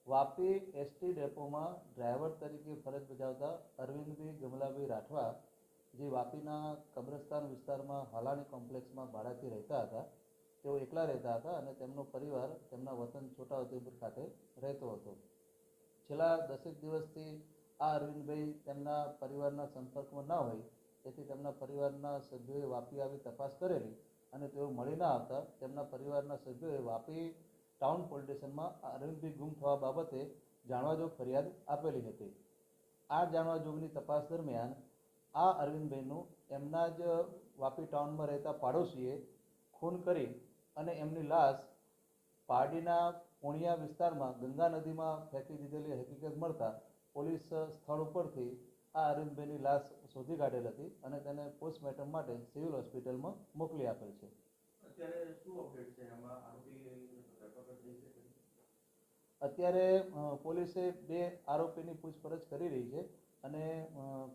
Vapi ST ડેપોમાં driver તરીકે ફરજ બજાવતા અરવિંદભાઈ ગમલાભાઈ રાઠવા, જે વાપીના કબ્રસ્તાન વિસ્તારમાં હાલાણી કોમ્પ્લેક્સમાં ભાડાથી રહેતા હતા, તેઓ એકલા રહેતા હતા અને તેમનો પરિવાર તેમના વતન છોટાઉદેપુર ખાતે રહેતો હતો. છેલ્લા 10 દિવસથી આ અરવિંદભાઈ તેમના પરિવારના સંપર્કમાં ન હોય, તેથી તેમના પરિવારના સભ્યોએ વાપી આવી તપાસ કરેલી અને તેઓ મળી ન આવતા તેમના પરિવારના સભ્યોએ વાપી ટાઉન પોલીસ સ્ટેશનમાં અરવિંદભાઈ ગુમ થવા બાબતે જાણવાજોગ ફરિયાદ આપેલી હતી. આ જાણવાજોગની તપાસ દરમિયાન આ અરવિંદભાઈનું એમના જ વાપી ટાઉનમાં રહેતા પાડોશીએ ખૂન કરી અને એમની લાશ પારડીના પૂણિયા વિસ્તારમાં ગંગા નદીમાં ફેંકી દીધેલી હકીકત મળતા પોલીસ સ્થળ ઉપરથી આ અરવિંદભાઈની લાશ શોધી કાઢેલ હતી અને તેને પોસ્ટમોર્ટમ માટે સિવિલ હોસ્પિટલમાં મોકલી આપેલ છે. અત્યારે પોલીસે 2 આરોપીની પૂછપરછ કરી રહી છે અને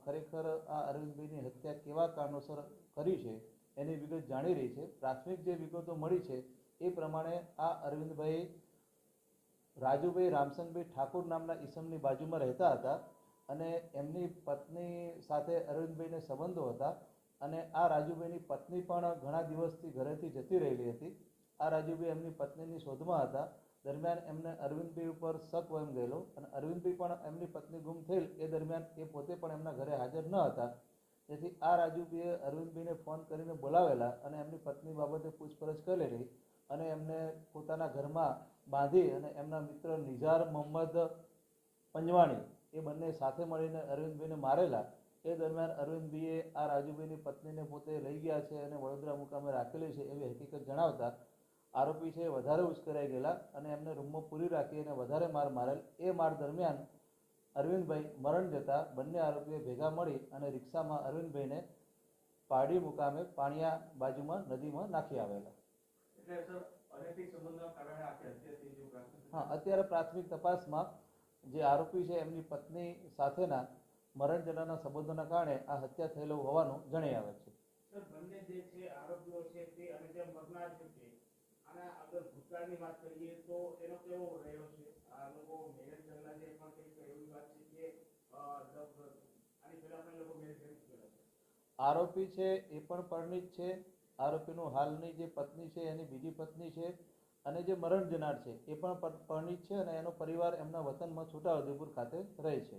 ખરેખર આ અરવિંદભાઈની હત્યા કેવા કારણોસર કરી છે એની વિગત જાણી રહી છે. પ્રાથમિક જે વિગતો મળી છે એ પ્રમાણે આ અરવિંદભાઈ રાજુભાઈ રામસંગભાઈ ઠાકોર નામના ઈસમની બાજુમાં રહેતા હતા અને એમની પત્ની સાથે અરવિંદભાઈને સંબંધો હતા અને આ રાજુભાઈની પત્ની પણ ઘણા દિવસથી ઘરેથી જતી રહેલી હતી. આ રાજુભાઈ એમની પત્નીની શોધમાં હતા. દરમિયાન એમને અરવિંદભાઈ ઉપર શક વહેમ ગયેલો અને અરવિંદભાઈ પણ એમની પત્ની ગુમ થયેલ એ દરમિયાન એ પોતે પણ એમના ઘરે હાજર ન હતા. તેથી આ રાજુભાઈએ અરવિંદભાઈને ફોન કરીને બોલાવેલા અને એમની પત્ની બાબતે પૂછપરછ કરેલી અને એમને પોતાના ઘરમાં બાંધી અને એમના મિત્ર નિઝાર મોહમ્મદ પંજવાણી એ બંને સાથે મળીને અરવિંદભાઈને મારેલા. એ દરમિયાન અરવિંદભાઈએ આ રાજુભાઈની પત્નીને પોતે લઈ ગયા છે અને વડોદરા મુકામે રાખેલી છે એવી હકીકત જણાવતા આરોપી છે વધારે ઉશ્કેરાઈ ગયેલા અને એમને રૂમમાં પૂરી રાખી અને વધારે માર મારેલ. એ માર દરમિયાન અરવિંદભાઈ મરણ જતા બંને આરોપીઓ ભેગા મળી અને રિક્ષામાં અરવિંદભાઈને પારડી મુકામે પાણિયા બાજુમાં નદીમાં નાખી આવેલા. હા, અત્યારે પ્રાથમિક તપાસમાં જે આરોપી છે એમની પત્ની સાથેના મરણ જનારના સંબંધોના કારણે આ હત્યા થયેલો હોવાનું જણાઈ આવે છે. બંને જે છે આરોપીઓ છે તે અને જે મરનાર છે આના અગર ભૂતકાળની વાત કરીએ તો એનો કેવો રહ્યો છે? આ લોકો મેરેજ કરેલા છે પણ કંઈક એવી વાત છે કે આની પહેલા પણ લોકો મેરેજ કરી ચૂકેલા છે. આરોપી છે એ પણ પરણિત છે. આરોપીનું હાલની જે પત્ની છે એની બીજી પત્ની છે અને જે મરણ જનાર છે એ પણ પરણિત છે અને એનો પરિવાર એમના વતનમાં છોટાઉદેપુર ખાતે રહે છે.